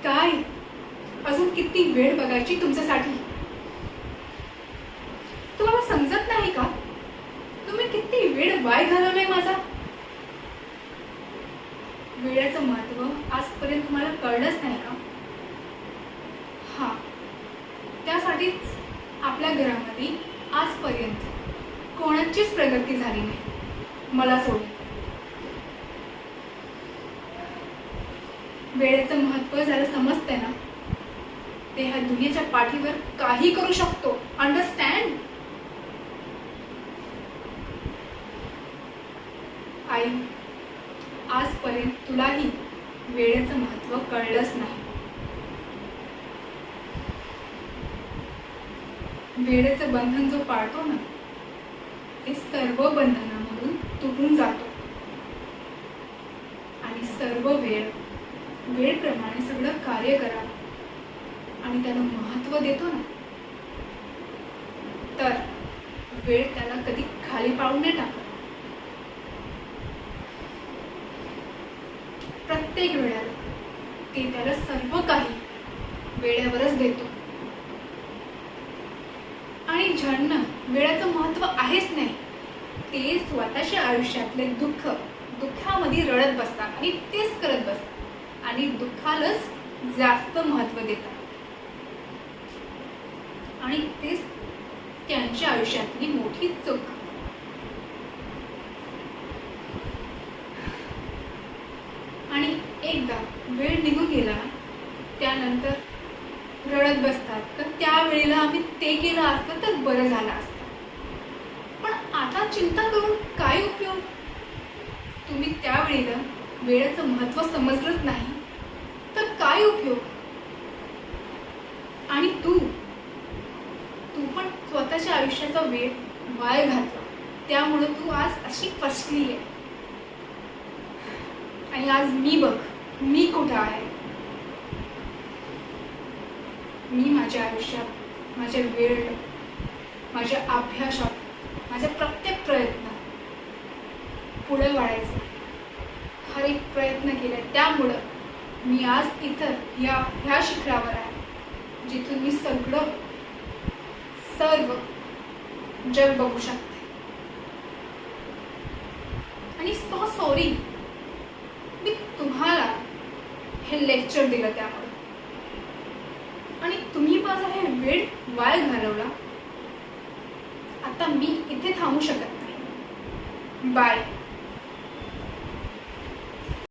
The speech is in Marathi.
काय अजून किती वेळ बघायची तुमच्यासाठी? तुम्हाला समजत नाही का? तुम्ही किती वेळ वाया घालवलाय माझा. वेळेचं महत्त्व आजपर्यंत तुम्हाला कळलंच नाही का? हा, त्यासाठीच आपल्या घरामध्ये आजपर्यंत कोणाचीच प्रगती झाली नाही, मला सोडून. वेळेचं महत्त्व जरा समजते ना, ते ह्या दुनियेच्या पाठीवर काही करू शकतो. अंडरस्टँड? आई, आजपर्यंत तुलाही वेळेचं महत्त्व कळलंच नाही. वेळेचं बंधन जो पाळतो ना, ते सर्व बंधनामधून तुटून जातो आणि सर्व वेळेप्रमाणे सगळं कार्य करा आणि त्याला महत्त्व देतो ना, तर वेळ त्याला कधी खाली पाडून नाही टाकत. प्रत्येक वेळेला ते त्याला सर्व काही वेळेवरच देतो. आणि ज्यांना वेळेचं महत्त्व आहेच नाही, ते स्वतःच्या आयुष्यातले दुःखामध्ये रडत बसतात आणि तेच करत बसतात आणि दुःखालाच जास्त महत्त्व देतात. आणि तेच त्यांच्या आयुष्यातली मोठी चूक. आणि एकदा वेळ निघून गेला ना, त्यानंतर रडत बसतात तर त्यावेळेला आम्ही ते केलं असतं तर बरं झालं असतं. पण आता चिंता करून काय उपयोग? तुम्ही त्यावेळेला वेळेचं महत्त्व समजलंच नाही तर काय उपयोग? आणि तू पण स्वतःच्या आयुष्याचा वेळ वाया घातला, त्यामुळे तू आज अशी फसली आहे. आणि आज मी कुठं आहे? मी माझ्या आयुष्यात, माझ्या वेळ, माझ्या अभ्यासात, माझ्या प्रत्येक प्रयत्नात पुढे वाढायचं हर एक प्रयत्न केला. त्यामुळं मी आज इथं ह्या शिखरावर आहे, जिथून मी सर्व जग बघू शकते. आणि सॉरी मी तुम्हाला हे लेक्चर दिलं त्यामुळे, आणि तुम्ही माझा हे वेळ वाया घालवला. आता मी इथे थांबू शकत नाही. बाय.